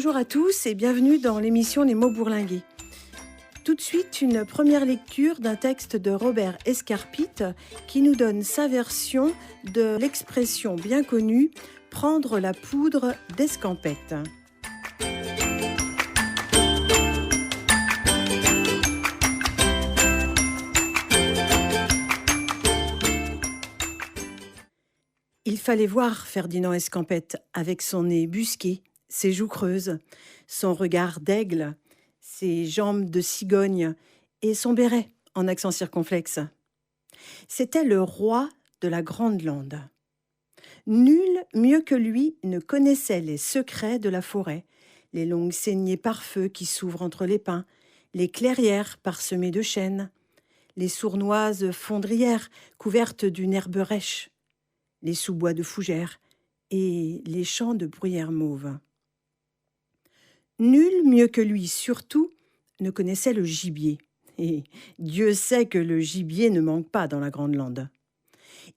Bonjour à tous et bienvenue dans l'émission Les mots bourlingués. Tout de suite, une première lecture d'un texte de Robert Escarpite qui nous donne sa version de l'expression bien connue « prendre la poudre d'escampette ». Il fallait voir Ferdinand Escampette avec son nez busqué, ses joues creuses, son regard d'aigle, ses jambes de cigogne et son béret en accent circonflexe. C'était le roi de la Grande Lande. Nul mieux que lui ne connaissait les secrets de la forêt, les longues saignées par feu qui s'ouvrent entre les pins, les clairières parsemées de chênes, les sournoises fondrières couvertes d'une herbe rêche, les sous-bois de fougères et les champs de bruyères mauves. Nul mieux que lui, surtout, ne connaissait le gibier. Et Dieu sait que le gibier ne manque pas dans la Grande Lande.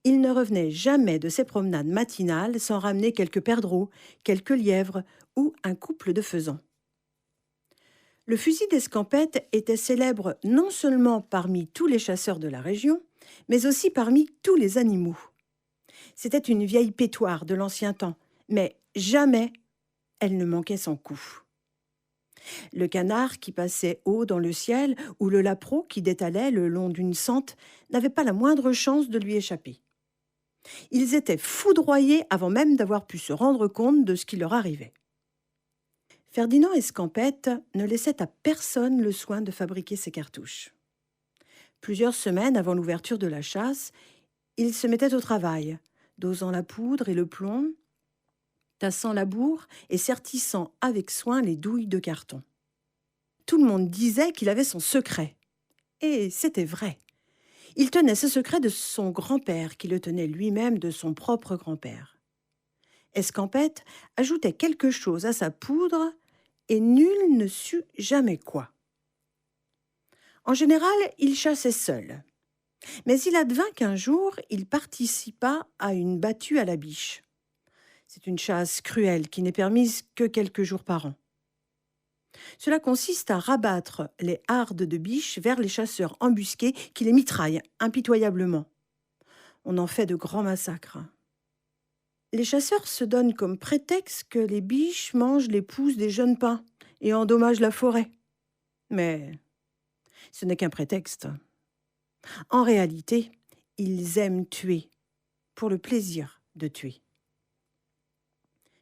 Il ne revenait jamais de ses promenades matinales sans ramener quelques perdreaux, quelques lièvres ou un couple de faisans. Le fusil d'Escampette était célèbre non seulement parmi tous les chasseurs de la région, mais aussi parmi tous les animaux. C'était une vieille pétoire de l'ancien temps, mais jamais elle ne manquait son coup. Le canard qui passait haut dans le ciel ou le lapereau qui détalait le long d'une sente n'avaient pas la moindre chance de lui échapper. Ils étaient foudroyés avant même d'avoir pu se rendre compte de ce qui leur arrivait. Ferdinand Escampette ne laissait à personne le soin de fabriquer ses cartouches. Plusieurs semaines avant l'ouverture de la chasse, il se mettait au travail, dosant la poudre et le plomb, tassant la bourre et sertissant avec soin les douilles de carton. Tout le monde disait qu'il avait son secret. Et c'était vrai. Il tenait ce secret de son grand-père, qui le tenait lui-même de son propre grand-père. Escampette ajoutait quelque chose à sa poudre et nul ne sut jamais quoi. En général, il chassait seul. Mais il advint qu'un jour, il participa à une battue à la biche. C'est une chasse cruelle qui n'est permise que quelques jours par an. Cela consiste à rabattre les hardes de biches vers les chasseurs embusqués qui les mitraillent impitoyablement. On en fait de grands massacres. Les chasseurs se donnent comme prétexte que les biches mangent les pousses des jeunes pins et endommagent la forêt. Mais ce n'est qu'un prétexte. En réalité, ils aiment tuer, pour le plaisir de tuer.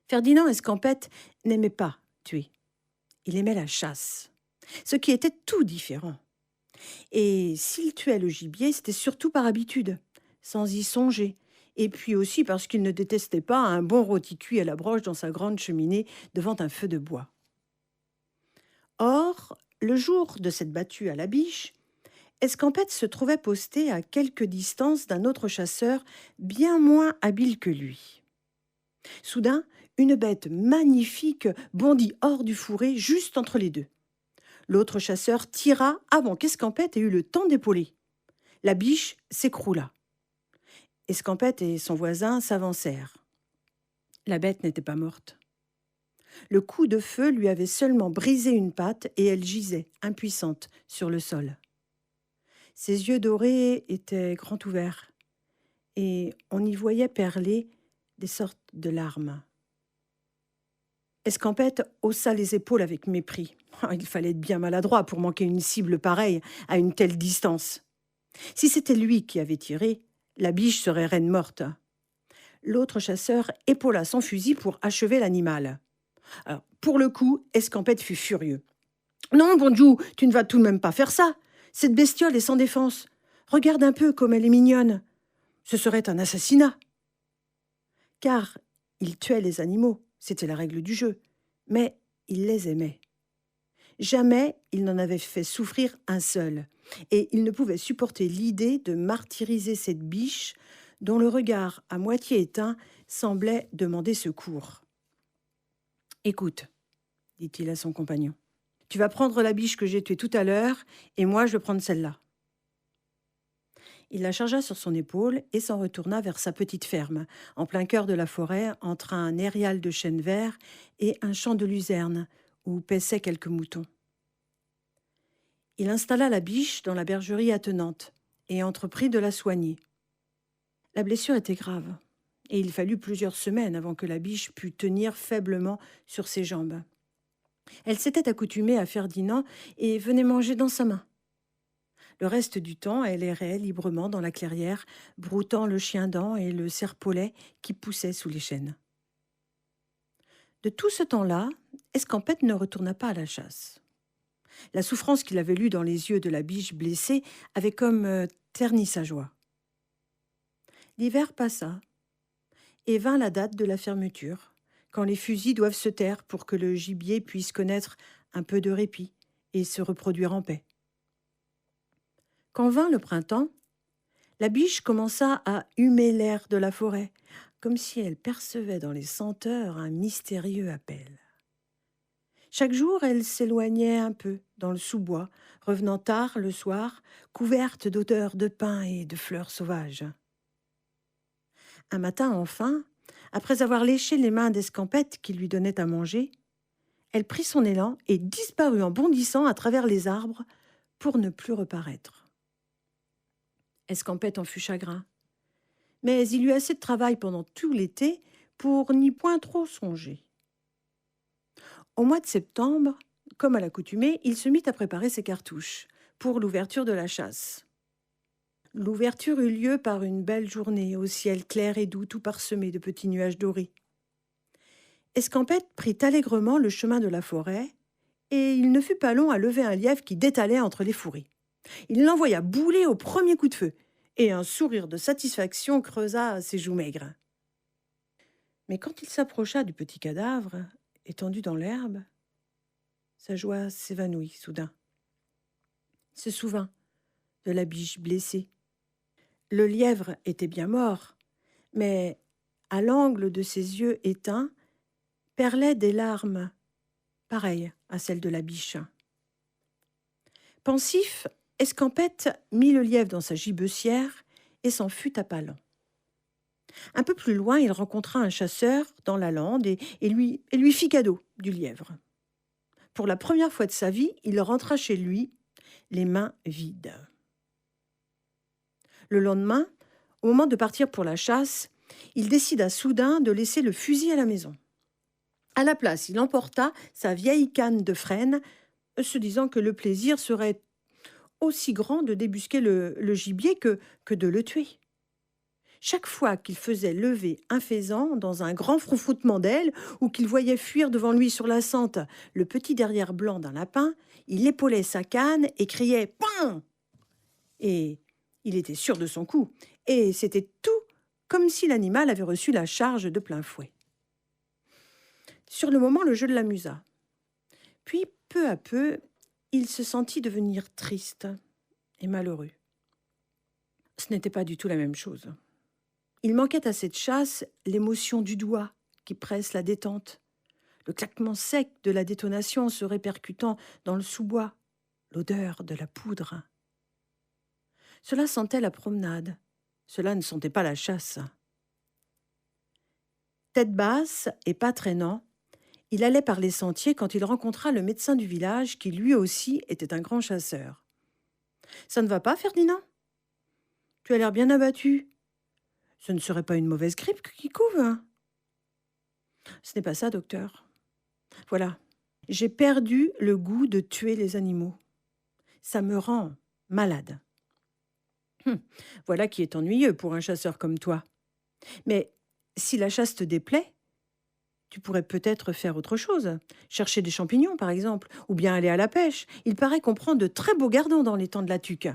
Ferdinand Escampette n'aimait pas tuer. Il aimait la chasse, ce qui était tout différent. Et s'il tuait le gibier, c'était surtout par habitude, sans y songer, et puis aussi parce qu'il ne détestait pas un bon rôti cuit à la broche dans sa grande cheminée devant un feu de bois. Or, le jour de cette battue à la biche, Escampette se trouvait posté à quelque distance d'un autre chasseur bien moins habile que lui. Soudain, une bête magnifique bondit hors du fourré juste entre les deux. L'autre chasseur tira avant qu'Escampette ait eu le temps d'épauler. La biche s'écroula. Escampette et son voisin s'avancèrent. La bête n'était pas morte. Le coup de feu lui avait seulement brisé une patte et elle gisait, impuissante, sur le sol. Ses yeux dorés étaient grands ouverts et on y voyait perler des sortes de larmes. Escampette haussa les épaules avec mépris. Il fallait être bien maladroit pour manquer une cible pareille à une telle distance. Si c'était lui qui avait tiré, la biche serait reine morte. L'autre chasseur épaula son fusil pour achever l'animal. Alors, pour le coup, Escampette fut furieux. « Non, Bonjou, tu ne vas tout de même pas faire ça. Cette bestiole est sans défense. Regarde un peu comme elle est mignonne. Ce serait un assassinat. » Car il tuait les animaux, c'était la règle du jeu, mais il les aimait. Jamais il n'en avait fait souffrir un seul, et il ne pouvait supporter l'idée de martyriser cette biche dont le regard à moitié éteint semblait demander secours. « Écoute, dit-il à son compagnon, tu vas prendre la biche que j'ai tuée tout à l'heure, et moi je vais prendre celle-là. » Il la chargea sur son épaule et s'en retourna vers sa petite ferme, en plein cœur de la forêt, entre un érial de chênes verts et un champ de luzerne, où paissaient quelques moutons. Il installa la biche dans la bergerie attenante et entreprit de la soigner. La blessure était grave, et il fallut plusieurs semaines avant que la biche pût tenir faiblement sur ses jambes. Elle s'était accoutumée à Ferdinand et venait manger dans sa main. Le reste du temps, elle errait librement dans la clairière, broutant le chien-dent et le serpolet qui poussaient sous les chênes. De tout ce temps-là, Escampette ne retourna pas à la chasse. La souffrance qu'il avait lue dans les yeux de la biche blessée avait comme terni sa joie. L'hiver passa, et vint la date de la fermeture, quand les fusils doivent se taire pour que le gibier puisse connaître un peu de répit et se reproduire en paix. Quand vint le printemps, la biche commença à humer l'air de la forêt, comme si elle percevait dans les senteurs un mystérieux appel. Chaque jour, elle s'éloignait un peu dans le sous-bois, revenant tard le soir, couverte d'odeurs de pin et de fleurs sauvages. Un matin, enfin, après avoir léché les mains d'Escampette qui lui donnait à manger, elle prit son élan et disparut en bondissant à travers les arbres pour ne plus reparaître. Escampette en fut chagrin, mais il eut assez de travail pendant tout l'été pour n'y point trop songer. Au mois de septembre, comme à l'accoutumée, il se mit à préparer ses cartouches pour l'ouverture de la chasse. L'ouverture eut lieu par une belle journée, au ciel clair et doux, tout parsemé de petits nuages dorés. Escampette prit allègrement le chemin de la forêt, et il ne fut pas long à lever un lièvre qui détalait entre les fourrés. Il l'envoya bouler au premier coup de feu, et un sourire de satisfaction creusa ses joues maigres. Mais quand il s'approcha du petit cadavre, étendu dans l'herbe, sa joie s'évanouit soudain. Il se souvint de la biche blessée. Le lièvre était bien mort, mais à l'angle de ses yeux éteints perlaient des larmes pareilles à celles de la biche. Pensif, Escampette mit le lièvre dans sa gibecière et s'en fut à pas lents. Un peu plus loin, il rencontra un chasseur dans la lande et lui fit cadeau du lièvre. Pour la première fois de sa vie, il rentra chez lui, les mains vides. Le lendemain, au moment de partir pour la chasse, il décida soudain de laisser le fusil à la maison. À la place, il emporta sa vieille canne de frêne, se disant que le plaisir serait aussi grand de débusquer le gibier que de le tuer. Chaque fois qu'il faisait lever un faisan dans un grand froufroutement d'ailes ou qu'il voyait fuir devant lui sur la sente le petit derrière blanc d'un lapin, il épaulait sa canne et criait « Pain !» Et il était sûr de son coup, et c'était tout comme si l'animal avait reçu la charge de plein fouet. Sur le moment, le jeu l'amusa. Puis, peu à peu, il se sentit devenir triste et malheureux. Ce n'était pas du tout la même chose. Il manquait à cette chasse l'émotion du doigt qui presse la détente, le claquement sec de la détonation se répercutant dans le sous-bois, l'odeur de la poudre. Cela sentait la promenade, cela ne sentait pas la chasse. Tête basse et pas traînant, il allait par les sentiers quand il rencontra le médecin du village qui lui aussi était un grand chasseur. « Ça ne va pas, Ferdinand ? Tu as l'air bien abattu. Ce ne serait pas une mauvaise grippe qui couve, hein ? » « Ce n'est pas ça, docteur. Voilà, j'ai perdu le goût de tuer les animaux. Ça me rend malade. » Voilà qui est ennuyeux pour un chasseur comme toi. Mais si la chasse te déplaît, tu pourrais peut-être faire autre chose. Chercher des champignons, par exemple, ou bien aller à la pêche. Il paraît qu'on prend de très beaux gardons dans l'étang de la Tuque.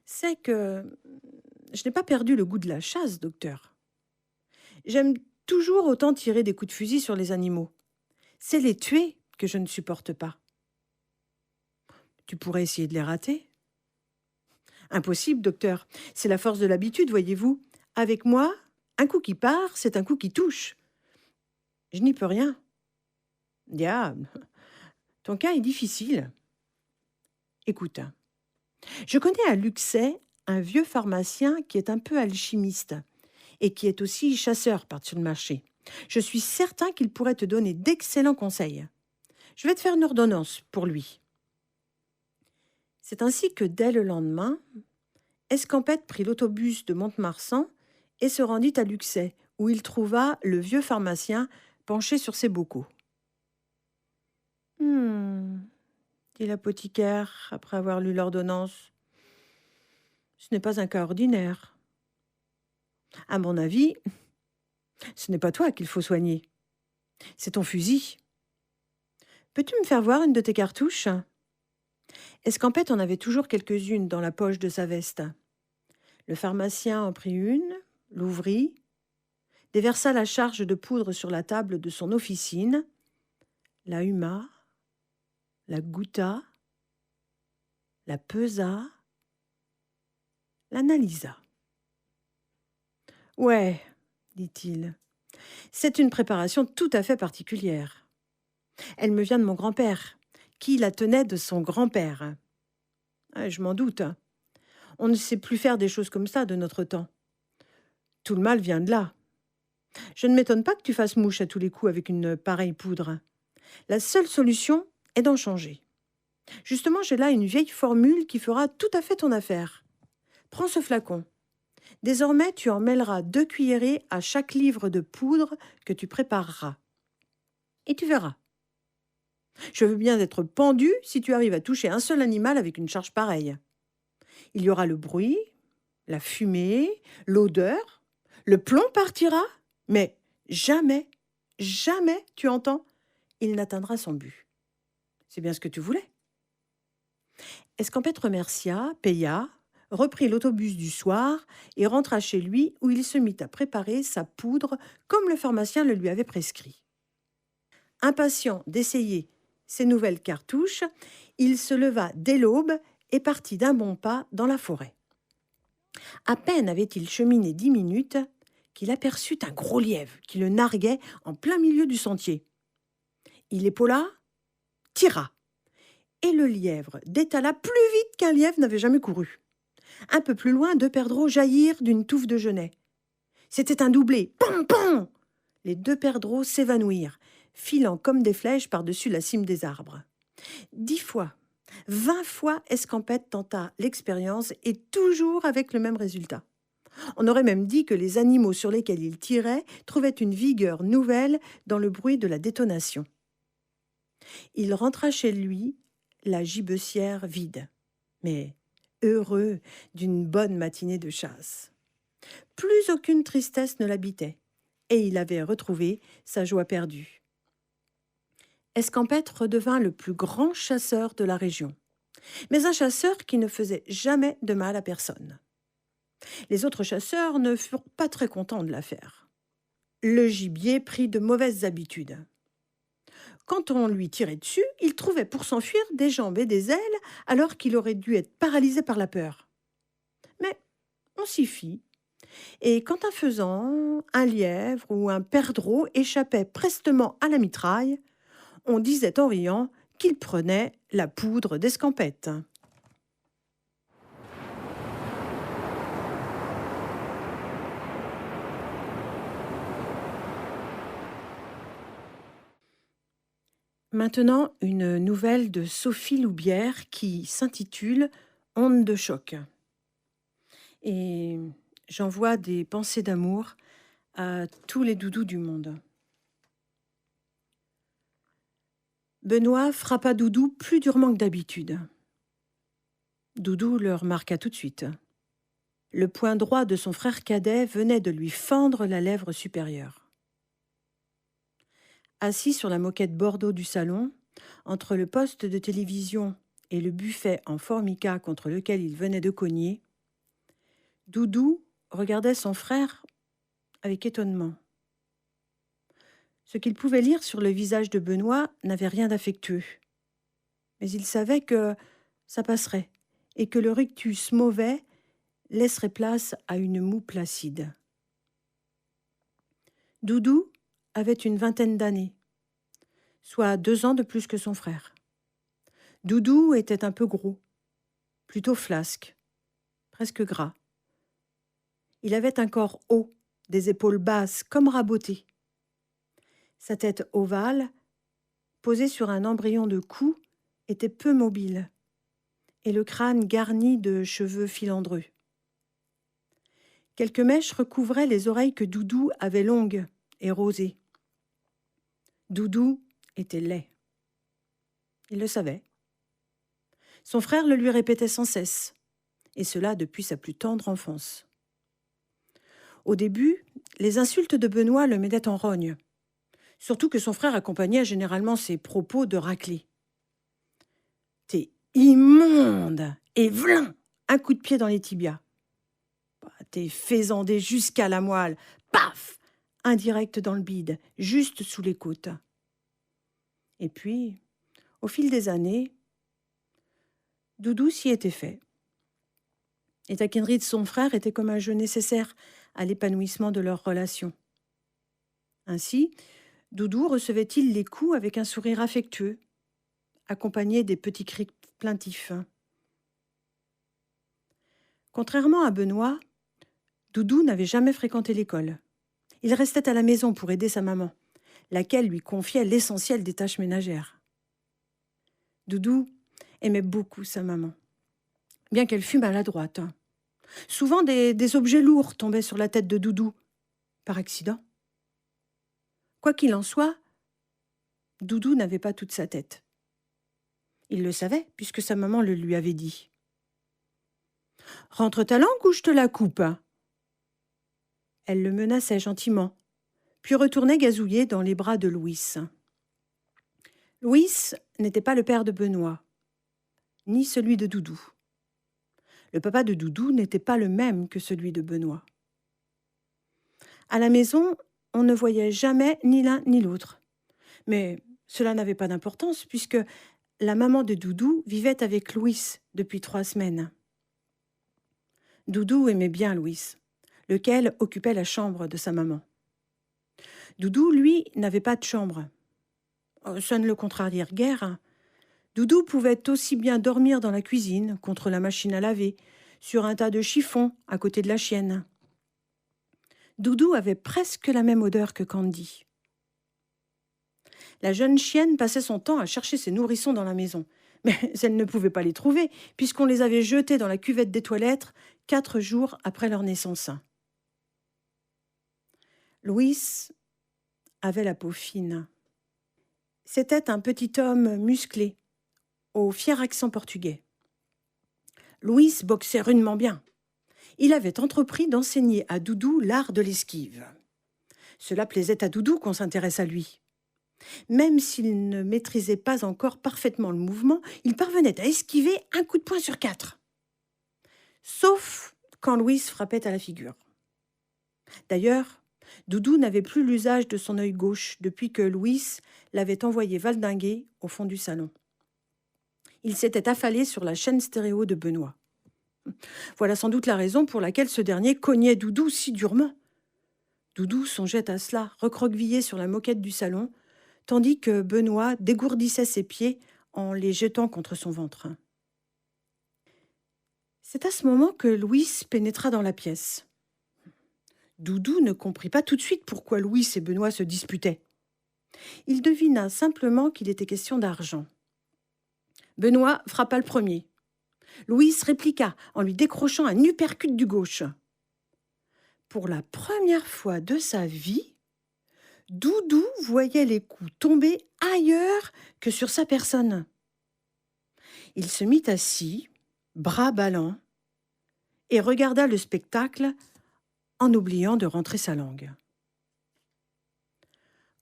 C'est que je n'ai pas perdu le goût de la chasse, docteur. J'aime toujours autant tirer des coups de fusil sur les animaux. C'est les tuer que je ne supporte pas. Tu pourrais essayer de les rater. Impossible, docteur. C'est la force de l'habitude, voyez-vous. Avec moi, un coup qui part, c'est un coup qui touche. Je n'y peux rien. Diable, ton cas est difficile. Écoute, je connais à Luxay un vieux pharmacien qui est un peu alchimiste et qui est aussi chasseur par-dessus le marché. Je suis certain qu'il pourrait te donner d'excellents conseils. Je vais te faire une ordonnance pour lui. » C'est ainsi que dès le lendemain, Escampette prit l'autobus de Mont-de-Marsan et se rendit à Luxeuil, où il trouva le vieux pharmacien penché sur ses bocaux. « dit l'apothicaire après avoir lu l'ordonnance. « Ce n'est pas un cas ordinaire. À mon avis, ce n'est pas toi qu'il faut soigner. C'est ton fusil. Peux-tu me faire voir une de tes cartouches ?» Escampette en avait toujours quelques-unes dans la poche de sa veste. Le pharmacien en prit une, l'ouvrit, déversa la charge de poudre sur la table de son officine, la huma, la goûta, la pesa, l'analysa. « Ouais, dit-il, c'est une préparation tout à fait particulière. Elle me vient de mon grand-père, qui la tenait de son grand-père. Je m'en doute. On ne sait plus faire des choses comme ça de notre temps. Tout le mal vient de là. Je ne m'étonne pas que tu fasses mouche à tous les coups avec une pareille poudre. La seule solution est d'en changer. Justement, j'ai là une vieille formule qui fera tout à fait ton affaire. Prends ce flacon. Désormais, tu en mêleras 2 cuillerées à chaque livre de poudre que tu prépareras. Et tu verras. Je veux bien être pendu si tu arrives à toucher un seul animal avec une charge pareille. Il y aura le bruit, la fumée, l'odeur, le plomb partira, mais jamais, jamais, tu entends, il n'atteindra son but. C'est bien ce que tu voulais. » Escampette remercia, paya, reprit l'autobus du soir et rentra chez lui où il se mit à préparer sa poudre comme le pharmacien le lui avait prescrit. Impatient d'essayer ces nouvelles cartouches, il se leva dès l'aube et partit d'un bon pas dans la forêt. À peine avait-il cheminé 10 minutes qu'il aperçut un gros lièvre qui le narguait en plein milieu du sentier. Il épaula, tira, et le lièvre détala plus vite qu'un lièvre n'avait jamais couru. Un peu plus loin, 2 perdreaux jaillirent d'une touffe de genêts. C'était un doublé. Pam, pam ! Les 2 perdreaux s'évanouirent, filant comme des flèches par-dessus la cime des arbres. 10 fois, 20 fois, Escampette tenta l'expérience et toujours avec le même résultat. On aurait même dit que les animaux sur lesquels il tirait trouvaient une vigueur nouvelle dans le bruit de la détonation. Il rentra chez lui, la gibecière vide, mais heureux d'une bonne matinée de chasse. Plus aucune tristesse ne l'habitait, et il avait retrouvé sa joie perdue. Escampette redevint le plus grand chasseur de la région, mais un chasseur qui ne faisait jamais de mal à personne. Les autres chasseurs ne furent pas très contents de l'affaire. Le gibier prit de mauvaises habitudes. Quand on lui tirait dessus, il trouvait pour s'enfuir des jambes et des ailes alors qu'il aurait dû être paralysé par la peur. Mais on s'y fit, et quand un faisan, un lièvre ou un perdreau échappait prestement à la mitraille, on disait en riant qu'il prenait la poudre d'Escampette. Maintenant, une nouvelle de Sophie Loubière qui s'intitule « Onde de choc ». Et j'envoie des pensées d'amour à tous les doudous du monde. Benoît frappa Doudou plus durement que d'habitude. Doudou le remarqua tout de suite. Le poing droit de son frère cadet venait de lui fendre la lèvre supérieure. Assis sur la moquette bordeaux du salon, entre le poste de télévision et le buffet en formica contre lequel il venait de cogner, Doudou regardait son frère avec étonnement. Ce qu'il pouvait lire sur le visage de Benoît n'avait rien d'affectueux. Mais il savait que ça passerait et que le rictus mauvais laisserait place à une moue placide. Doudou avait une 20aine d'années, soit 2 ans de plus que son frère. Doudou était un peu gros, plutôt flasque, presque gras. Il avait un corps haut, des épaules basses comme rabotées. Sa tête ovale, posée sur un embryon de cou, était peu mobile, et le crâne garni de cheveux filandreux. Quelques mèches recouvraient les oreilles que Doudou avait longues et rosées. Doudou était laid. Il le savait. Son frère le lui répétait sans cesse, et cela depuis sa plus tendre enfance. Au début, les insultes de Benoît le mettaient en rogne, surtout que son frère accompagnait généralement ses propos de raclée. « T'es immonde et v'là un coup de pied dans les tibias. T'es faisandé jusqu'à la moelle. Paf! Un direct dans le bide, juste sous les côtes. » Et puis, au fil des années, Doudou s'y était fait. Les taquineries de son frère étaient comme un jeu nécessaire à l'épanouissement de leur relation. Ainsi, Doudou recevait-il les coups avec un sourire affectueux, accompagné des petits cris plaintifs. Contrairement à Benoît, Doudou n'avait jamais fréquenté l'école. Il restait à la maison pour aider sa maman, laquelle lui confiait l'essentiel des tâches ménagères. Doudou aimait beaucoup sa maman, bien qu'elle fût maladroite. Souvent, des objets lourds tombaient sur la tête de Doudou, par accident. Quoi qu'il en soit, Doudou n'avait pas toute sa tête. Il le savait, puisque sa maman le lui avait dit. « Rentre ta langue ou je te la coupe ?» Elle le menaçait gentiment, puis retournait gazouiller dans les bras de Louis. Louis n'était pas le père de Benoît, ni celui de Doudou. Le papa de Doudou n'était pas le même que celui de Benoît. À la maison, on ne voyait jamais ni l'un ni l'autre. Mais cela n'avait pas d'importance, puisque la maman de Doudou vivait avec Louis depuis 3 semaines. Doudou aimait bien Louis, lequel occupait la chambre de sa maman. Doudou, lui, n'avait pas de chambre. Ça ne le contrariait guère. Doudou pouvait aussi bien dormir dans la cuisine, contre la machine à laver, sur un tas de chiffons à côté de la chienne. Doudou avait presque la même odeur que Candy. La jeune chienne passait son temps à chercher ses nourrissons dans la maison, mais elle ne pouvait pas les trouver, puisqu'on les avait jetés dans la cuvette des toilettes 4 jours après leur naissance. Louis avait la peau fine. C'était un petit homme musclé, au fier accent portugais. Louis boxait rudement bien. Il avait entrepris d'enseigner à Doudou l'art de l'esquive. Cela plaisait à Doudou qu'on s'intéresse à lui. Même s'il ne maîtrisait pas encore parfaitement le mouvement, il parvenait à esquiver un coup de poing sur 4. Sauf quand Louis frappait à la figure. D'ailleurs, Doudou n'avait plus l'usage de son œil gauche depuis que Louis l'avait envoyé valdinguer au fond du salon. Il s'était affalé sur la chaîne stéréo de Benoît. Voilà sans doute la raison pour laquelle ce dernier cognait Doudou si durement. Doudou songeait à cela, recroquevillé sur la moquette du salon, tandis que Benoît dégourdissait ses pieds en les jetant contre son ventre. C'est à ce moment que Louis pénétra dans la pièce. Doudou ne comprit pas tout de suite pourquoi Louis et Benoît se disputaient. Il devina simplement qu'il était question d'argent. Benoît frappa le premier. Louis répliqua en lui décrochant un uppercut du gauche. Pour la première fois de sa vie, Doudou voyait les coups tomber ailleurs que sur sa personne. Il se mit assis, bras ballants, et regarda le spectacle en oubliant de rentrer sa langue.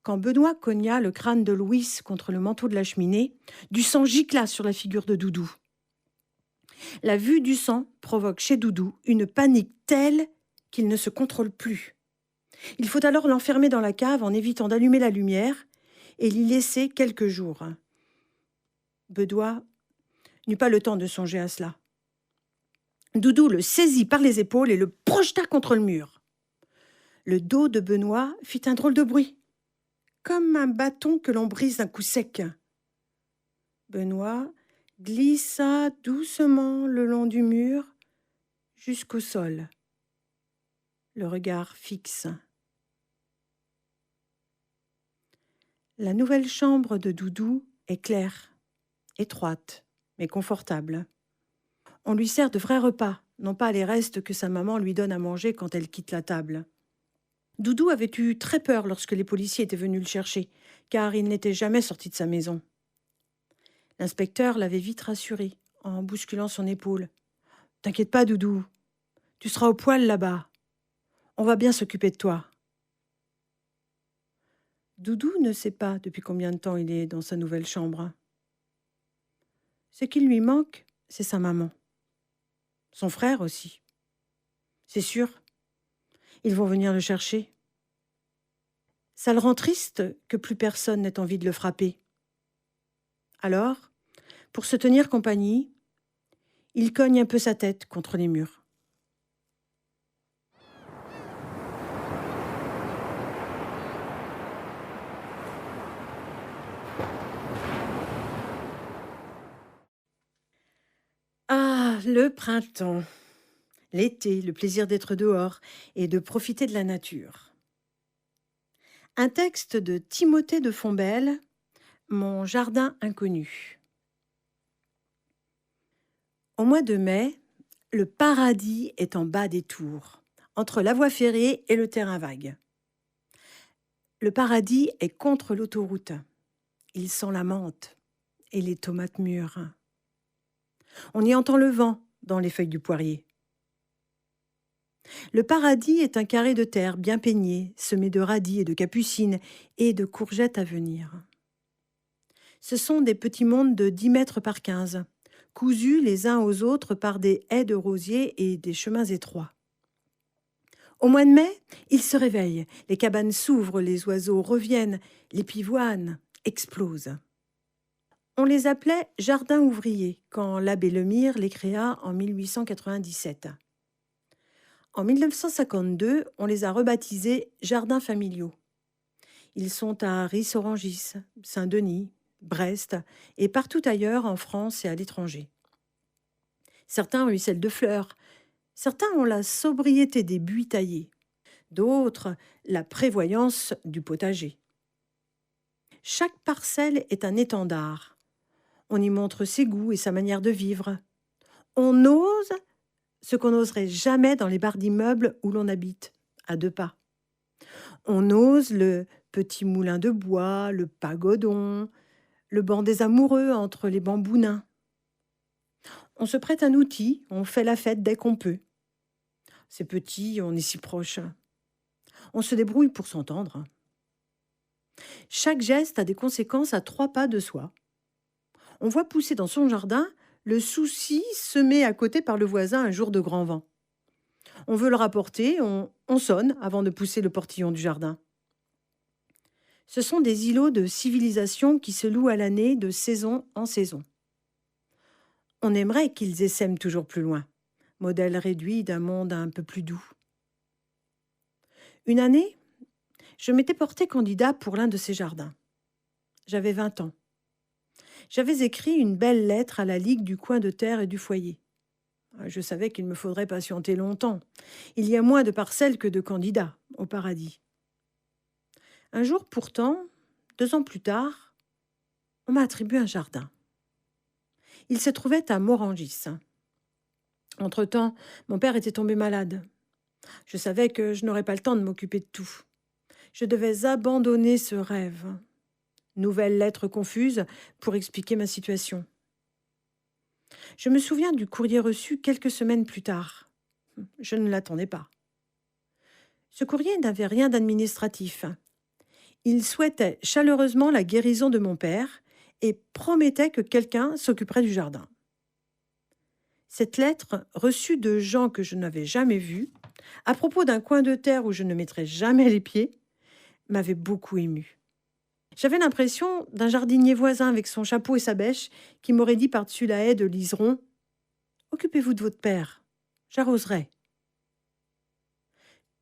Quand Benoît cogna le crâne de Louis contre le manteau de la cheminée, du sang gicla sur la figure de Doudou. La vue du sang provoque chez Doudou une panique telle qu'il ne se contrôle plus. Il faut alors l'enfermer dans la cave en évitant d'allumer la lumière et l'y laisser quelques jours. Benoît n'eut pas le temps de songer à cela. Doudou le saisit par les épaules et le projeta contre le mur. Le dos de Benoît fit un drôle de bruit, comme un bâton que l'on brise d'un coup sec. Benoît glissa doucement le long du mur jusqu'au sol, le regard fixe. La nouvelle chambre de Doudou est claire, étroite, mais confortable. On lui sert de vrais repas, non pas les restes que sa maman lui donne à manger quand elle quitte la table. Doudou avait eu très peur lorsque les policiers étaient venus le chercher, car il n'était jamais sorti de sa maison. L'inspecteur l'avait vite rassuré, en bousculant son épaule. « T'inquiète pas, Doudou, tu seras au poil là-bas. On va bien s'occuper de toi. » Doudou ne sait pas depuis combien de temps il est dans sa nouvelle chambre. Ce qui lui manque, c'est sa maman. Son frère aussi. C'est sûr, ils vont venir le chercher. Ça le rend triste que plus personne n'ait envie de le frapper. Alors, pour se tenir compagnie, il cogne un peu sa tête contre les murs. Ah, le printemps, l'été, le plaisir d'être dehors et de profiter de la nature. Un texte de Timothée de Fontbelle, Mon jardin inconnu. Au mois de mai, le paradis est en bas des tours, entre la voie ferrée et le terrain vague. Le paradis est contre l'autoroute. Il sent la menthe et les tomates mûres. On y entend le vent dans les feuilles du poirier. Le paradis est un carré de terre bien peigné, semé de radis et de capucines et de courgettes à venir. Ce sont des petits mondes de 10 mètres par 15, cousus les uns aux autres par des haies de rosiers et des chemins étroits. Au mois de mai, ils se réveillent, les cabanes s'ouvrent, les oiseaux reviennent, les pivoines explosent. On les appelait jardins ouvriers quand l'abbé Lemire les créa en 1897. En 1952, on les a rebaptisés jardins familiaux. Ils sont à Ris-Orangis, Saint-Denis, Brest et partout ailleurs en France et à l'étranger. Certains ruissellent de fleurs, certains ont la sobriété des buis taillés, d'autres la prévoyance du potager. Chaque parcelle est un étendard. On y montre ses goûts et sa manière de vivre. On ose ce qu'on n'oserait jamais dans les barres d'immeubles où l'on habite, à 2 pas. On ose le petit moulin de bois, le pagodon, le banc des amoureux entre les bambous nains. On se prête un outil, on fait la fête dès qu'on peut. C'est petit, on est si proche. On se débrouille pour s'entendre. Chaque geste a des conséquences à 3 pas de soi. On voit pousser dans son jardin le souci semé à côté par le voisin un jour de grand vent. On veut le rapporter, on sonne avant de pousser le portillon du jardin. Ce sont des îlots de civilisation qui se louent à l'année de saison en saison. On aimerait qu'ils essaiment toujours plus loin, modèle réduit d'un monde un peu plus doux. Une année, je m'étais porté candidat pour l'un de ces jardins. J'avais 20 ans. J'avais écrit une belle lettre à la Ligue du coin de terre et du foyer. Je savais qu'il me faudrait patienter longtemps. Il y a moins de parcelles que de candidats au paradis. Un jour pourtant, 2 ans plus tard, on m'a attribué un jardin. Il se trouvait à Morangis. Entre-temps, mon père était tombé malade. Je savais que je n'aurais pas le temps de m'occuper de tout. Je devais abandonner ce rêve. Nouvelle lettre confuse pour expliquer ma situation. Je me souviens du courrier reçu quelques semaines plus tard. Je ne l'attendais pas. Ce courrier n'avait rien d'administratif. Il souhaitait chaleureusement la guérison de mon père et promettait que quelqu'un s'occuperait du jardin. Cette lettre, reçue de gens que je n'avais jamais vus, à propos d'un coin de terre où je ne mettrais jamais les pieds, m'avait beaucoup émue. J'avais l'impression d'un jardinier voisin avec son chapeau et sa bêche qui m'aurait dit par-dessus la haie de liserons « Occupez-vous de votre père, j'arroserai. »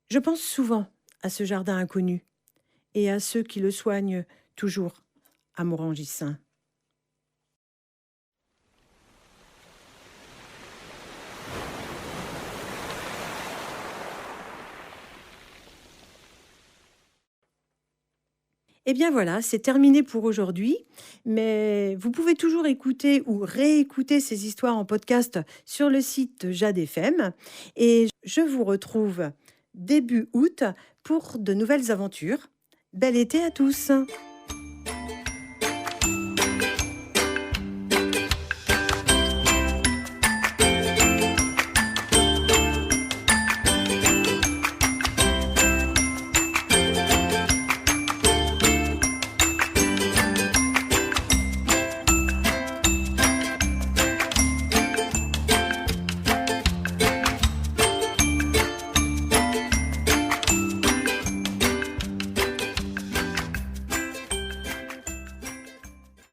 Je pense souvent à ce jardin inconnu et à ceux qui le soignent toujours à Morangis. Eh bien voilà, c'est terminé pour aujourd'hui, mais vous pouvez toujours écouter ou réécouter ces histoires en podcast sur le site de Jade FM et je vous retrouve début août pour de nouvelles aventures. Bel été à tous!